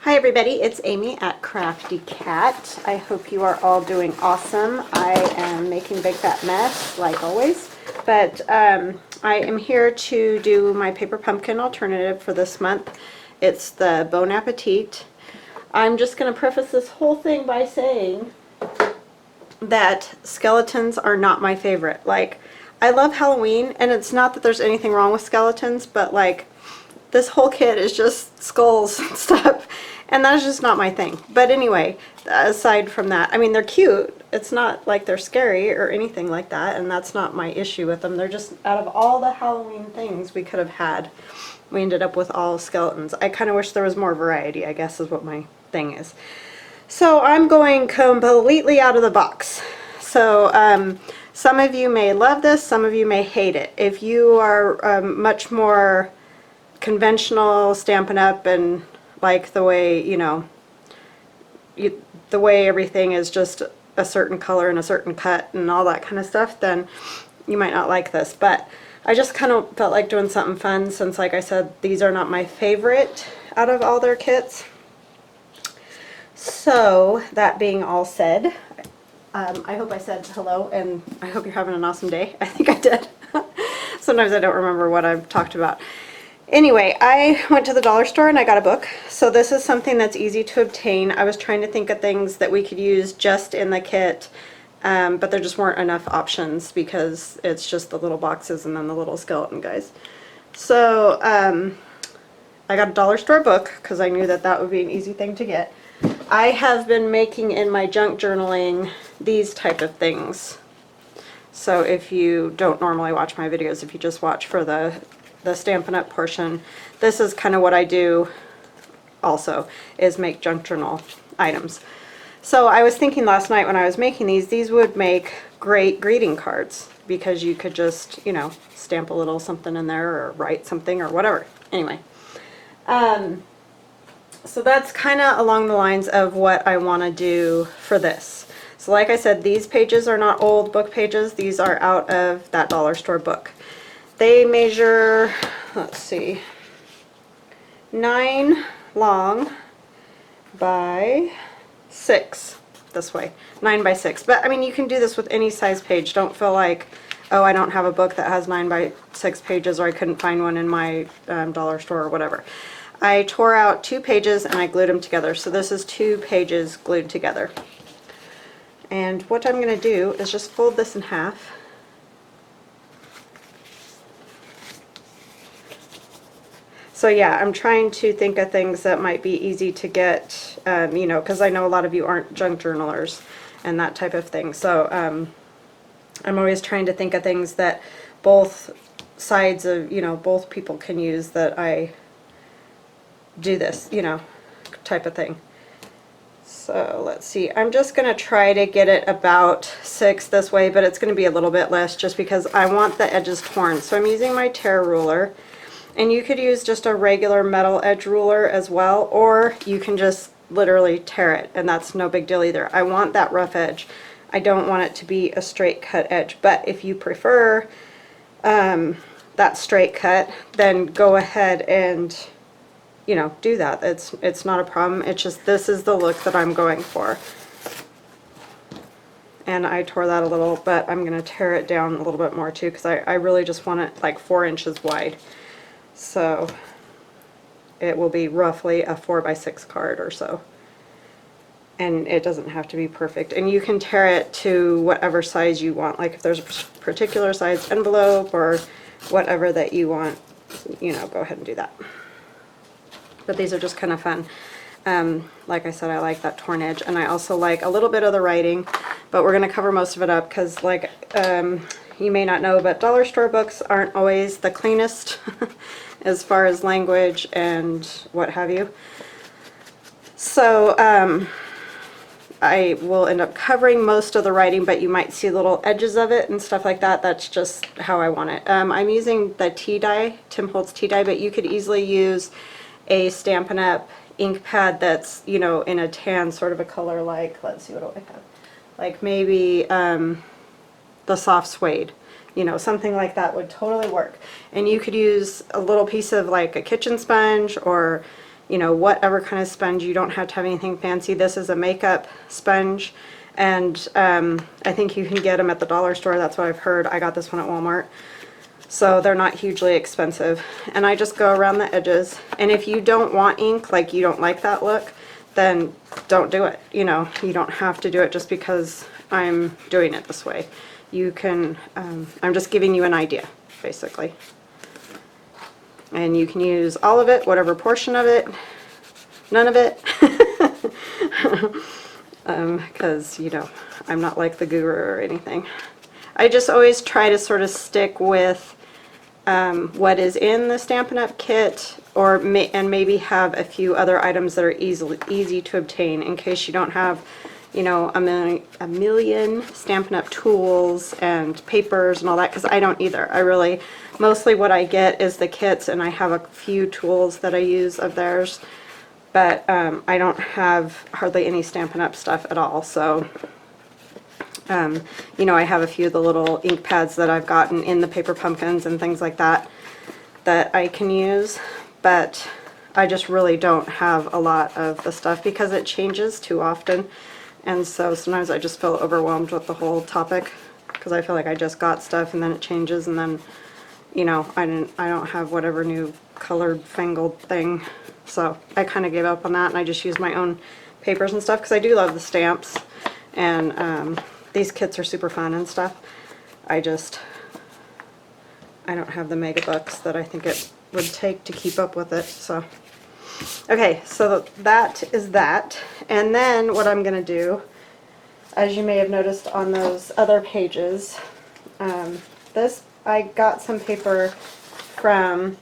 Hi everybody, it's Amy at Crafty Cat. I hope you are all doing awesome. I am making Big Fat Mess, like always, but I am here to do my paper pumpkin alternative for this month. It's the Bon Appetit. I'm just going to preface this whole thing by saying that skeletons are not my favorite. Like, I love Halloween, and it's not that there's anything wrong with skeletons, but like, this whole kit is just skulls and stuff, and that's just not my thing. But anyway, aside from that, I mean, they're cute. It's not like they're scary or anything like that, and that's not my issue with them. They're just, out of all the Halloween things we could have had, we ended up with all skeletons. I kind of wish there was more variety, I guess is what my thing is. So I'm going completely out of the box. So some of you may love this, some of you may hate it. If you are much more conventional, Stampin' Up! And like the way, you know, the way everything is just a certain color and a certain cut and all that kind of stuff, then you might not like this. But I just kind of felt like doing something fun since, like I said, these are not my favorite out of all their kits. So that being all said, I hope I said hello and I hope you're having an awesome day. I think I did. Sometimes I don't remember what I've talked about. Anyway, I went to the dollar store and I got a book. So this is something that's easy to obtain. I was trying to think of things that we could use just in the kit, but there just weren't enough options because it's just the little boxes and then the little skeleton guys. So I got a dollar store book because I knew that that would be an easy thing to get. I have been making in my junk journaling these type of things. So if you don't normally watch my videos, if you just watch for the Stampin' Up! Portion, this is kind of what I do also, is make junk journal items. So I was thinking last night when I was making these would make great greeting cards because you could just, you know, stamp a little something in there or write something or whatever. Anyway, so that's kind of along the lines of what I want to do for this. So like I said, these pages are not old book pages. These are out of that dollar store book. They measure, let's see, 9 long by 6 this way, 9 by 6. But I mean, you can do this with any size page. Don't feel like, oh, I don't have a book that has 9 by 6 pages, or I couldn't find one in my dollar store or whatever. I tore out 2 pages and I glued them together. So this is 2 pages glued together. And what I'm going to do is just fold this in half. So yeah, I'm trying to think of things that might be easy to get, you know, because I know a lot of you aren't junk journalers and that type of thing. So I'm always trying to think of things that both sides of, you know, both people can use, that I do this, you know, type of thing. So let's see, I'm just going to try to get it about 6 this way, but it's going to be a little bit less just because I want the edges torn. So I'm using my tear ruler. And you could use just a regular metal edge ruler as well, or you can just literally tear it, and that's no big deal either. I want that rough edge. I don't want it to be a straight cut edge, but if you prefer that straight cut, then go ahead and, you know, do that. It's not a problem. It's just, this is the look that I'm going for. And I tore that a little, but I'm going to tear it down a little bit more too, because I really just want it like 4 inches wide. So it will be roughly a 4 by 6 card or so. And it doesn't have to be perfect. And you can tear it to whatever size you want. Like if there's a particular size envelope or whatever that you want, you know, go ahead and do that. But these are just kind of fun. Like I said, I like that torn edge, and I also like a little bit of the writing, but we're going to cover most of it up because, like, you may not know, but dollar store books aren't always the cleanest as far as language and what have you. So I will end up covering most of the writing, but you might see little edges of it and stuff like that. That's just how I want it. I'm using the tea dye, Tim Holtz tea dye, but you could easily use a Stampin' Up! Ink pad that's, you know, in a tan sort of a color, like, let's see, what do I have? Like maybe the soft suede, you know, something like that would totally work. And you could use a little piece of like a kitchen sponge, or, you know, whatever kind of sponge. You don't have to have anything fancy. This is a makeup sponge, and I think you can get them at the dollar store. That's what I've heard. I got this one at Walmart. So they're not hugely expensive. And I just go around the edges. And if you don't want ink, like you don't like that look, then don't do it. You know, you don't have to do it just because I'm doing it this way. You can, I'm just giving you an idea, basically. And you can use all of it, whatever portion of it, none of it. Because, you know, I'm not like the guru or anything. I just always try to sort of stick with what is in the Stampin' Up! Kit, or and maybe have a few other items that are easy to obtain in case you don't have, you know, a million Stampin' Up! Tools and papers and all that, because I don't either. I really, mostly what I get is the kits, and I have a few tools that I use of theirs, but I don't have hardly any Stampin' Up! Stuff at all, so you know, I have a few of the little ink pads that I've gotten in the paper pumpkins and things like that that I can use, but I just really don't have a lot of the stuff because it changes too often, and so sometimes I just feel overwhelmed with the whole topic because I feel like I just got stuff and then it changes, and then, you know, I don't have whatever new colored fangled thing, so I kind of gave up on that, and I just use my own papers and stuff because I do love the stamps, and these kits are super fun and stuff. I don't have the mega books that I think it would take to keep up with it. So, okay, so that is that. And then what I'm going to do, as you may have noticed on those other pages, I got some paper from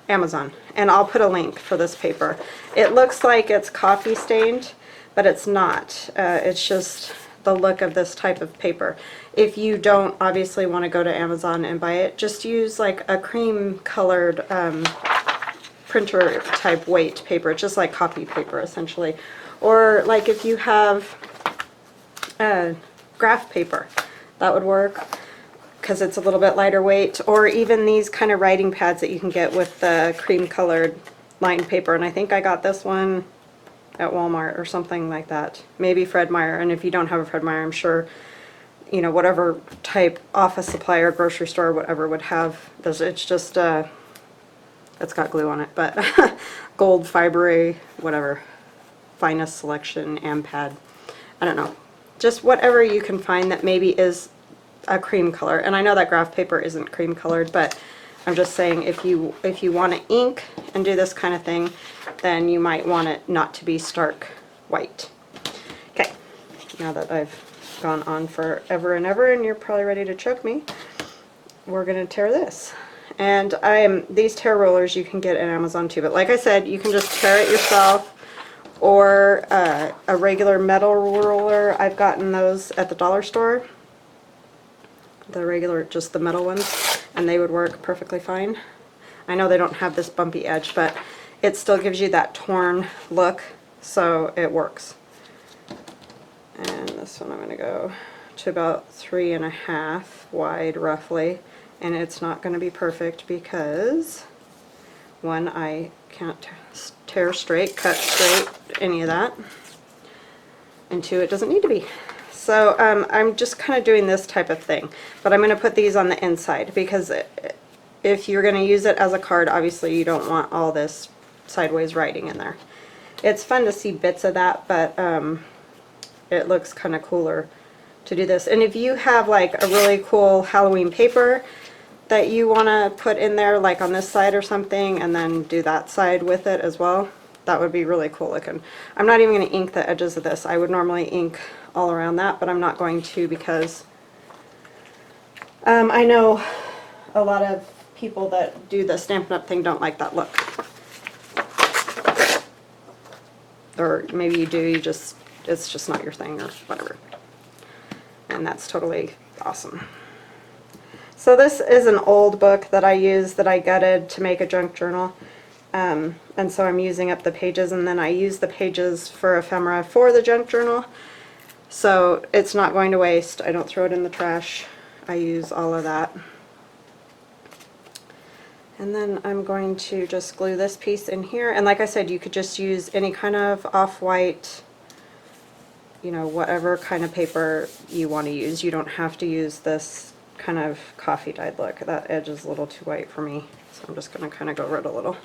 Amazon, and I'll put a link for this paper. It looks like it's coffee stained, but it's not. It's just the look of this type of paper. If you don't obviously want to go to Amazon and buy it, just use like a cream colored printer type weight paper. It's just like copy paper essentially. Or like if you have graph paper, that would work because it's a little bit lighter weight. Or even these kind of writing pads that you can get with the cream colored lined paper. And I think I got this one at Walmart or something like that. Maybe Fred Meyer, and if you don't have a Fred Meyer, I'm sure, you know, whatever type office supply or grocery store or whatever would have this. It's just, it's got glue on it, but gold fibre, whatever, finest selection, AMPAD, I don't know. Just whatever you can find that maybe is a cream color. And I know that graph paper isn't cream colored, but I'm just saying if you want to ink and do this kind of thing, then you might want it not to be stark white. Okay, now that I've gone on forever and ever and you're probably ready to choke me, we're going to tear this. And these tear rollers you can get at Amazon too, but like I said, you can just tear it yourself, or a regular metal roller. I've gotten those at the dollar store, the regular, just the metal ones, and they would work perfectly fine. I know they don't have this bumpy edge, but it still gives you that torn look, so it works. And this one I'm going to go to about 3.5 wide roughly, and it's not going to be perfect because one, I can't tear straight, cut straight, any of that, and two, it doesn't need to be. So I'm just kind of doing this type of thing, but I'm going to put these on the inside because if you're going to use it as a card, obviously you don't want all this sideways writing in there. It's fun to see bits of that, but it looks kind of cooler to do this. And if you have like a really cool Halloween paper that you want to put in there, like on this side or something, and then do that side with it as well, that would be really cool looking. I'm not even going to ink the edges of this. I would normally ink all around that, but I'm not going to because I know a lot of people that do the Stampin' Up! Thing don't like that look. Or maybe you do, it's just not your thing or whatever. And that's totally awesome. So this is an old book that I used that I gutted to make a junk journal. And so I'm using up the pages, and then I use the pages for ephemera for the junk journal. So it's not going to waste. I don't throw it in the trash. I use all of that. And then I'm going to just glue this piece in here. And like I said, you could just use any kind of off-white, you know, whatever kind of paper you want to use. You don't have to use this kind of coffee dyed look. That edge is a little too white for me, so I'm just going to kind of go red a little.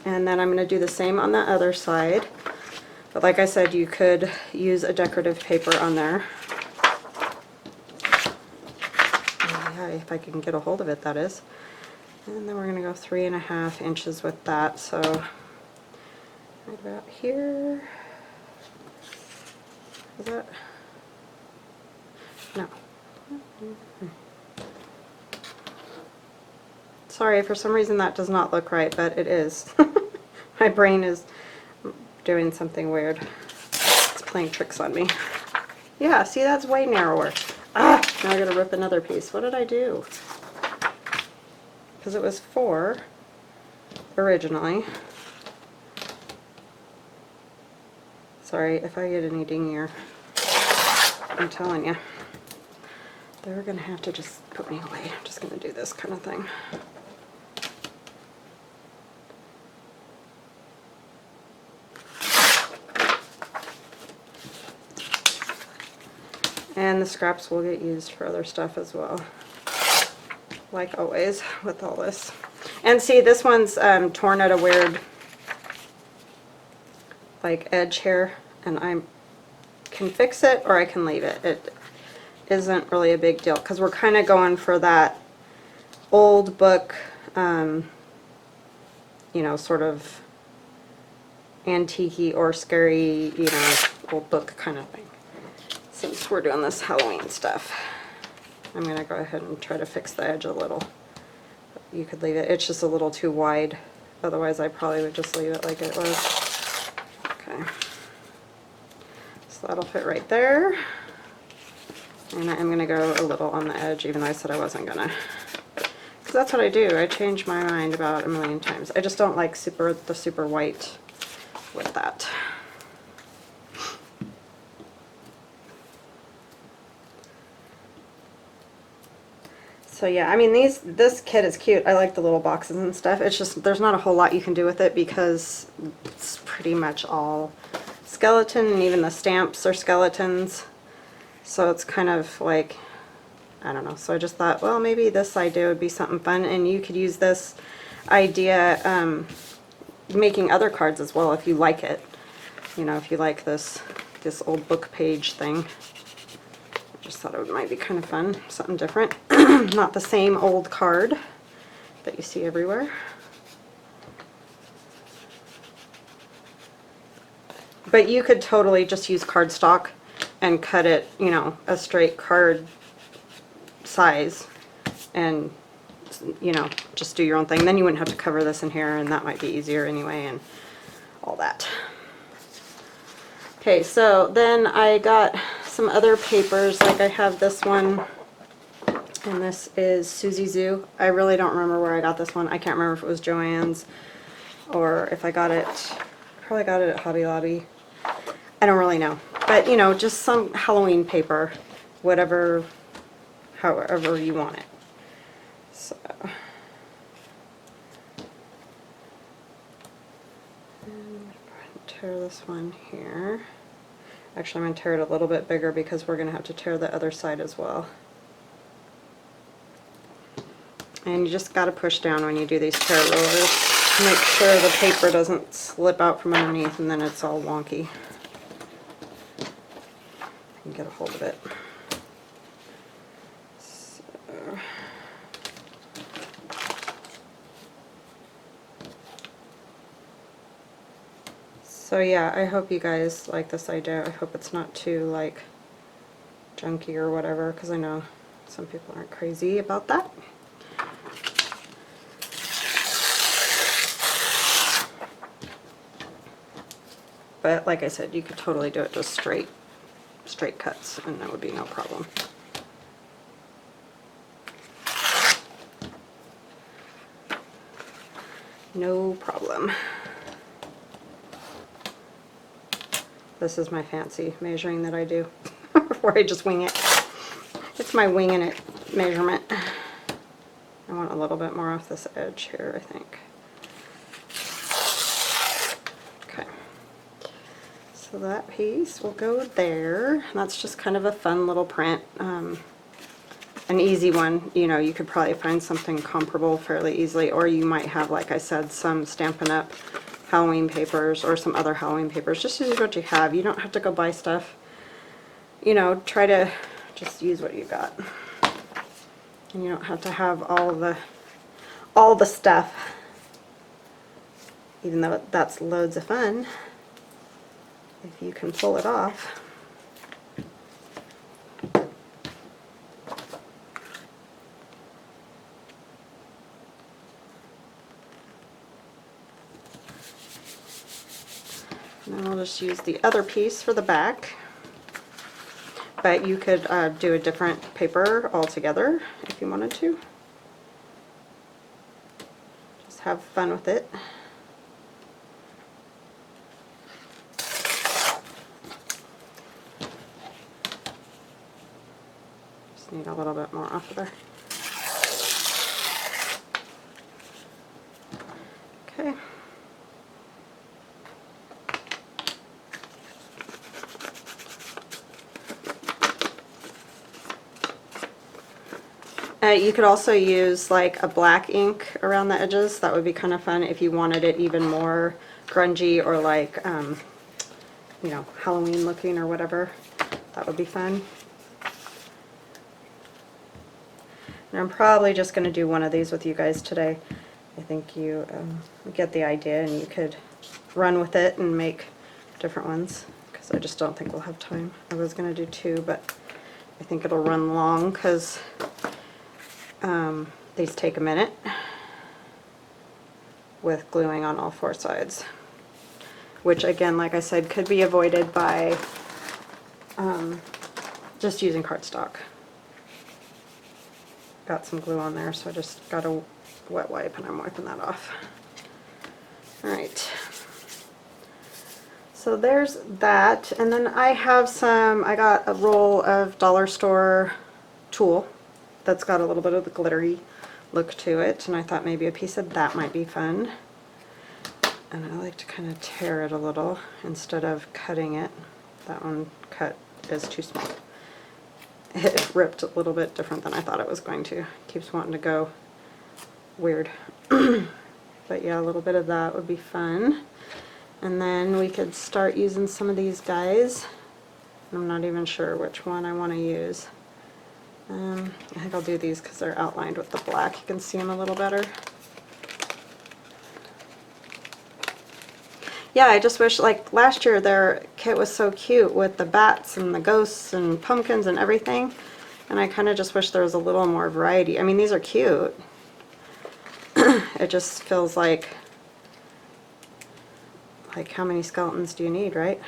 And then I'm going to do the same on the other side. But like I said, you could use a decorative paper on there. Yeah, if I can get a hold of it, that is. And then we're going to go 3.5 inches with that. So right about here. Is that? No. Sorry, for some reason that does not look right, but it is. My brain is doing something weird. It's playing tricks on me. Yeah, see, that's way narrower. Ah, now I gotta rip another piece. What did I do? Because it was 4 originally. Sorry if I get any dingier. I'm telling you. They're gonna have to just put me away. I'm just gonna do this kind of thing. And the scraps will get used for other stuff as well, like always with all this. And see, this one's torn at a weird like edge here, and I can fix it or I can leave it. It isn't really a big deal because we're kind of going for that old book, you know, sort of antique-y or scary, you know, old book kind of thing. Since we're doing this Halloween stuff, I'm going to go ahead and try to fix the edge a little. You could leave it. It's just a little too wide. Otherwise, I probably would just leave it like it was. Okay. So that'll fit right there. And I'm going to go a little on the edge, even though I said I wasn't going to. Because that's what I do. I change my mind about a million times. I just don't like the super white with that. So yeah, I mean, this kit is cute. I like the little boxes and stuff. It's just, there's not a whole lot you can do with it because it's pretty much all skeleton, and even the stamps are skeletons. So it's kind of like, I don't know. So I just thought, well, maybe this idea would be something fun, and you could use this idea making other cards as well if you like it. You know, if you like this old book page thing. Just thought it might be kind of fun, something different. Not the same old card that you see everywhere. But you could totally just use cardstock and cut it, you know, a straight card size, and, you know, just do your own thing. Then you wouldn't have to cover this in here, and that might be easier anyway, and all that. Okay, so then I got some other papers, like I have this one, and this is Susie Zoo. I really don't remember where I got this one. I can't remember if it was Joann's or if I got it, probably got it at Hobby Lobby. I don't really know. But, you know, just some Halloween paper, whatever, however you want it. So, and tear this one here. Actually, I'm going to tear it a little bit bigger because we're going to have to tear the other side as well. And you just got to push down when you do these tear rollers. Make sure the paper doesn't slip out from underneath and then it's all wonky. And get a hold of it. So yeah, I hope you guys like this idea. I hope it's not too like junky or whatever, because I know some people aren't crazy about that. But like I said, you could totally do it just straight cuts, and that would be no problem. No problem. This is my fancy measuring that I do, where I just wing it. It's my winging it measurement. I want a little bit more off this edge here, I think. Okay. So that piece will go there. That's just kind of a fun little print. An easy one, you know, you could probably find something comparable fairly easily, or you might have, like I said, some Stampin' Up! Halloween papers or some other Halloween papers. Just use what you have. You don't have to go buy stuff. You know, try to just use what you got. And you don't have to have all the stuff. Even though that's loads of fun, if you can pull it off. And then I'll just use the other piece for the back. But you could do a different paper altogether if you wanted to. Just have fun with it. Just need a little bit more off of there. Okay. You could also use like a black ink around the edges. That would be kind of fun if you wanted it even more grungy or like, you know, Halloween looking or whatever. That would be fun. And I'm probably just going to do one of these with you guys today. I think you get the idea, and you could run with it and make different ones, because I just don't think we'll have time. I was going to do two, but I think it'll run long because these take a minute with gluing on all four sides, which again, like I said, could be avoided by just using cardstock. Got some glue on there, so I just got a wet wipe and I'm wiping that off. Alright, so there's that, and then I have I got a roll of dollar store tulle that's got a little bit of the glittery look to it, and I thought maybe a piece of that might be fun. And I like to kind of tear it a little instead of cutting it. That one cut is too small. It ripped a little bit different than I thought it was going to. Keeps wanting to go weird. But yeah, a little bit of that would be fun. And then we could start using some of these guys. I'm not even sure which one I want to use. I think I'll do these because they're outlined with the black. You can see them a little better. Yeah, I just wish, like last year their kit was so cute with the bats and the ghosts and pumpkins and everything, and I kind of just wish there was a little more variety. I mean, these are cute. It just feels like how many skeletons do you need, right?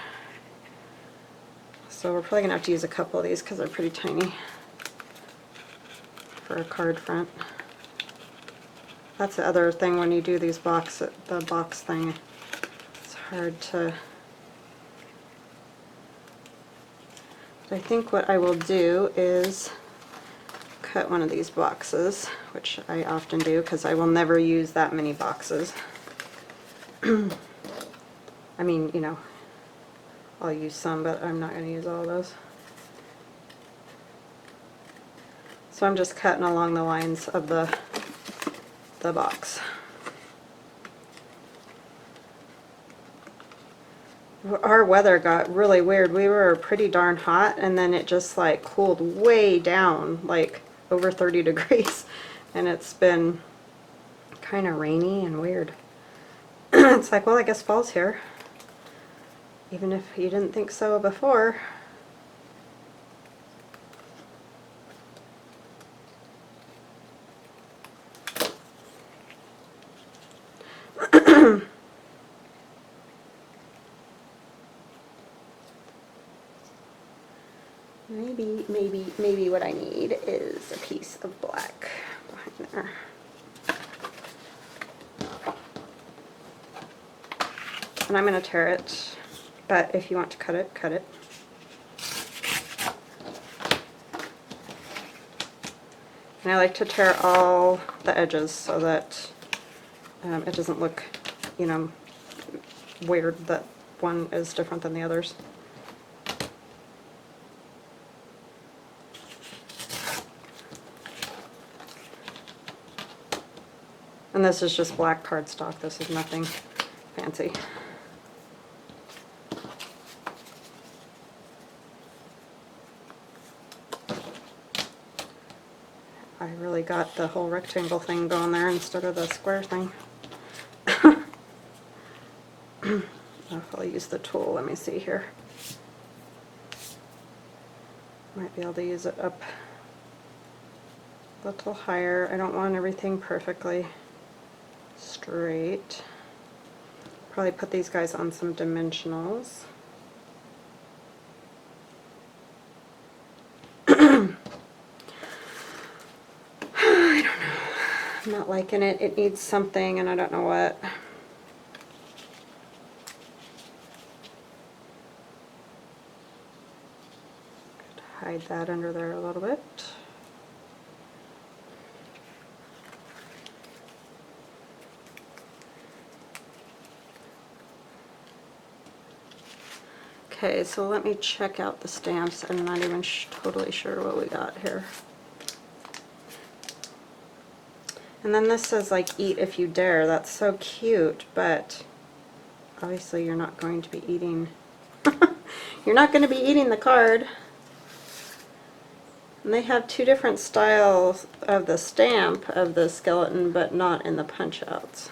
So we're probably gonna have to use a couple of these because they're pretty tiny for a card front. That's the other thing when you do these the box thing. It's hard to. But I think what I will do is cut one of these boxes, which I often do because I will never use that many boxes. I mean, you know, I'll use some, but I'm not going to use all of those. So I'm just cutting along the lines of the box. Our weather got really weird. We were pretty darn hot, and then it just like cooled way down, like over 30 degrees, and it's been kind of rainy and weird. It's like, well, I guess fall's here, even if you didn't think so before. Maybe what I need is a piece of black behind there. And I'm going to tear it, but if you want to cut it, cut it. And And I like to tear all the edges so that it doesn't look, you know, weird that one is different than the others. And this is just black cardstock. This is nothing fancy. I really got the whole rectangle thing going there instead of the square thing. I'll use the tool. Let me see here. Might be able to use it up a little higher. I don't want everything perfectly straight. Probably put these guys on some dimensionals. I don't know. I'm not liking it. It needs something and I don't know what. Hide that under there a little bit. Okay, so let me check out the stamps. I'm not even totally sure what we got here. And then this says like eat if you dare. That's so cute, but obviously you're not going to be eating you're not going to be eating the card. And they have two different styles of the stamp of the skeleton, but not in the punch outs.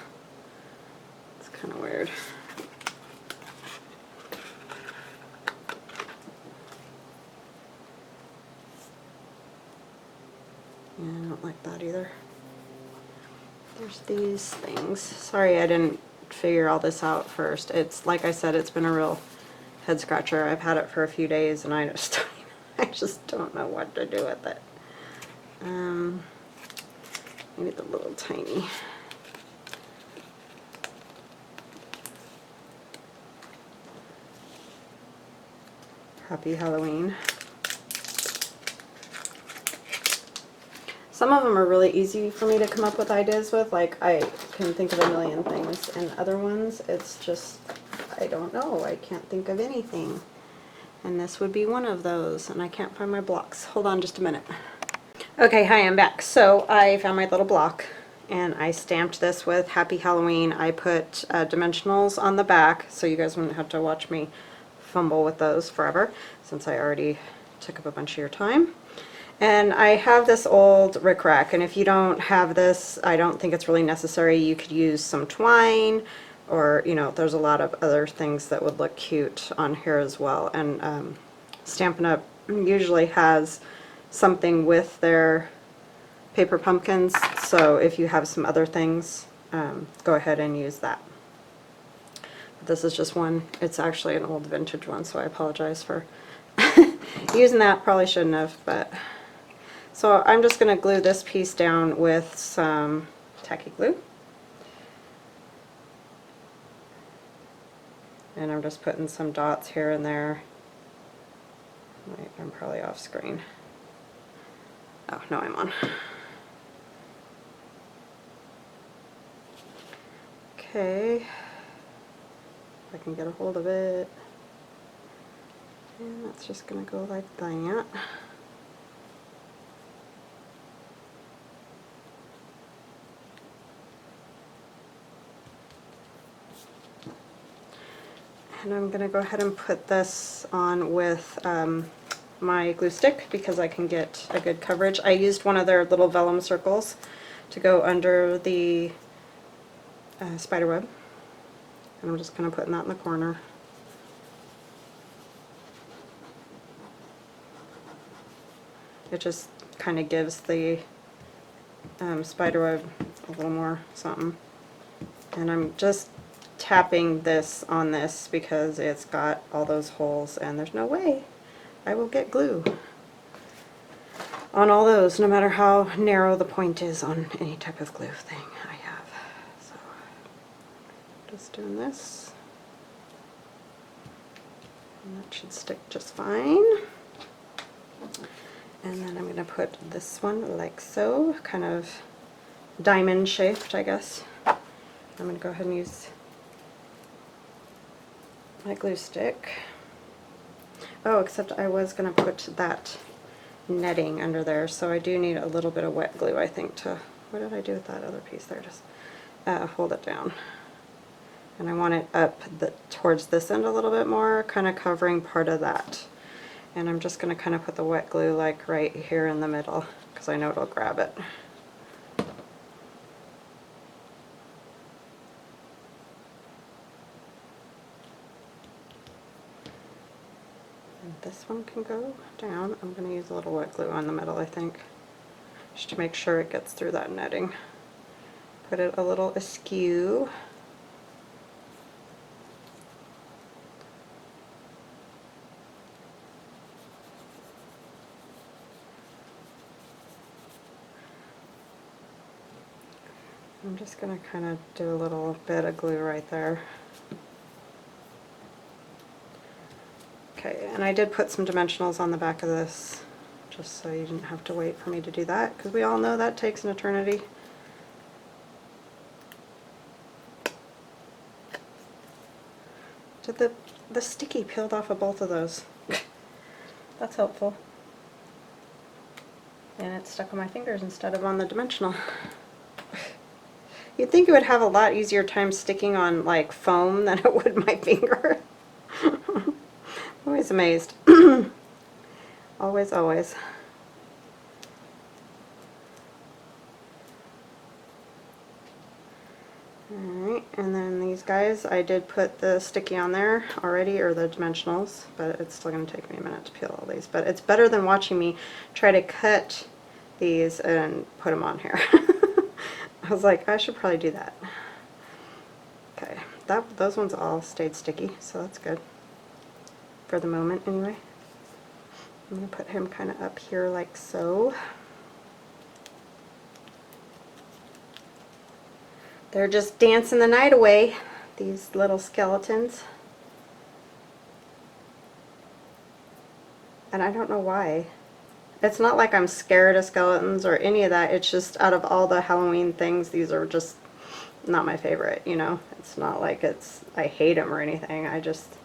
It's kind of weird. Yeah, I don't like that either. There's these things. Sorry I didn't figure all this out first. It's like I said, it's been a real head scratcher. I've had it for a few days and I just don't know what to do with it. Maybe the little tiny. Happy Halloween. Some of them are really easy for me to come up with ideas with, like I can think of a million things, and other ones it's just, I don't know, I can't think of anything. And this would be one of those, and I can't find my blocks. Hold on just a minute. Okay, hi, I'm back. So I found my little block, and I stamped this with Happy Halloween. I put dimensionals on the back, so you guys wouldn't have to watch me fumble with those forever, since I already took up a bunch of your time. And I have this old rickrack, and if you don't have this, I don't think it's really necessary. You could use some twine, or, you know, there's a lot of other things that would look cute on here as well. And Stampin' Up! Usually has something with their paper pumpkins, so if you have some other things, go ahead and use that. But this is just one. It's actually an old vintage one, so I apologize for using that. Probably shouldn't have, but... So I'm just going to glue this piece down with some tacky glue. And I'm just putting some dots here and there. Wait, I'm probably off screen. Oh, no, I'm on. Okay. If I can get a hold of it. And that's just going to go like that. And I'm going to go ahead and put this on with my glue stick because I can get a good coverage. I used one of their little vellum circles to go under the spider web. And I'm just going to put that in the corner. It just kind of gives the spider web a little more something. And I'm just tapping this on this because it's got all those holes, and there's no way I will get glue on all those, no matter how narrow the point is on any type of glue thing I have. So just doing this, and that should stick just fine. And then I'm going to put this one like so, kind of diamond shaped, I guess. I'm going to go ahead and use my glue stick. Oh, except I was going to put that netting under there, so I do need a little bit of wet glue, I think, to, what did I do with that other piece there? Just hold it down. And I want it up towards this end a little bit more, kind of covering part of that. And I'm just going to kind of put the wet glue like right here in the middle, because I know it'll grab it. And this one can go down. I'm going to use a little wet glue on the middle, I think, just to make sure it gets through that netting. Put it a little askew. I'm just going to kind of do a little bit of glue right there. Okay, and I did put some dimensionals on the back of this, just so you didn't have to wait for me to do that, because we all know that takes an eternity. Did the sticky peeled off of both of those. That's helpful. And it's stuck on my fingers instead of on the dimensional. You'd think it would have a lot easier time sticking on like foam than it would my finger. Always amazed. Always, always. Alright, and then these guys, I did put the sticky on there already, or the dimensionals, but it's still going to take me a minute to peel all these. But it's better than watching me try to cut these and put them on here. I was like, I should probably do that. Okay, those ones all stayed sticky, so that's good. For the moment, anyway. I'm going to put him kind of up here like so. They're just dancing the night away, these little skeletons. And I don't know why. It's not like I'm scared of skeletons or any of that. It's just out of all the Halloween things, these are just not my favorite, you know. It's not like I hate them or anything. I just...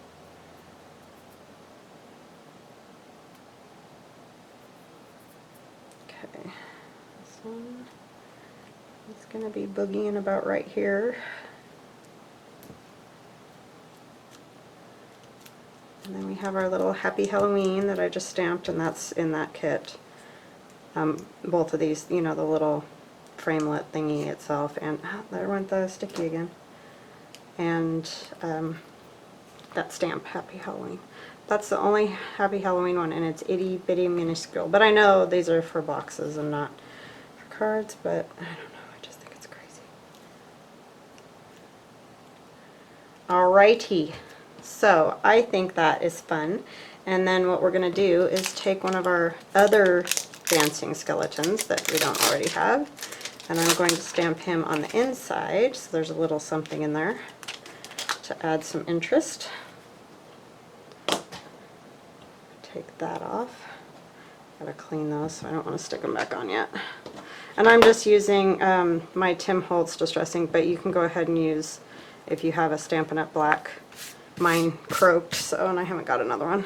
Okay. This one is going to be boogieing about right here. And then we have our little Happy Halloween that I just stamped, and that's in that kit. Both of these, you know, the little framelit thingy itself, and there went the sticky again. And that stamp, Happy Halloween. That's the only Happy Halloween one, and it's itty bitty minuscule. But I know these are for boxes and not for cards, but I don't know, I just think it's crazy. Alrighty. So I think that is fun, and then what we're going to do is take one of our other dancing skeletons that we don't already have, and I'm going to stamp him on the inside, so there's a little something in there to add some interest. Take that off. Gotta clean those, so I don't want to stick them back on yet. And I'm just using my Tim Holtz Distress ink, but you can go ahead and use, if you have a Stampin' Up! Black. Mine croaked, so, and I haven't got another one,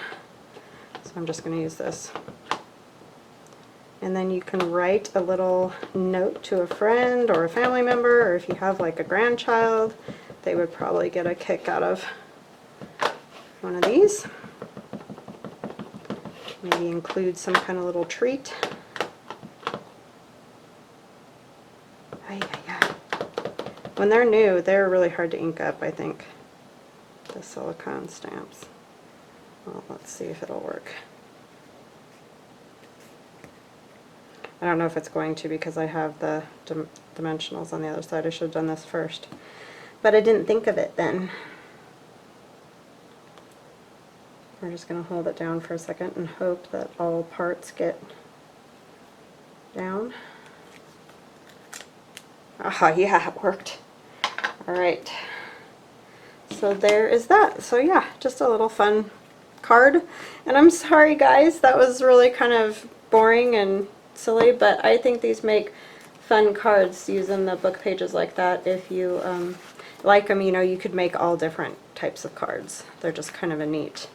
so I'm just going to use this. And then you can write a little note to a friend or a family member, or if you have like a grandchild, they would probably get a kick out of one of these. Maybe include some kind of little treat. When they're new, they're really hard to ink up, I think. The silicone stamps. Well, let's see if it'll work. I don't know if it's going to because I have the dimensionals on the other side. I should have done this first. But I didn't think of it then. We're just going to hold it down for a second and hope that all parts get down. Ah, yeah, it worked. Alright. So there is that. So yeah, just a little fun card. And I'm sorry guys, that was really kind of boring and silly, but I think these make fun cards using the book pages like that. If you like them, you know, you could make all different types of cards. They're just kind of a neat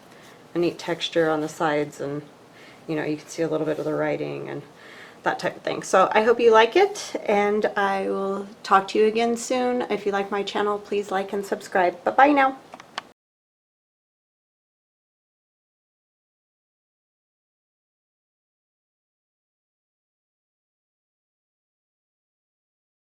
texture on the sides, and you know, you can see a little bit of the writing and that type of thing. So I hope you like it, and I will talk to you again soon. If you like my channel, please like and subscribe. Bye-bye now.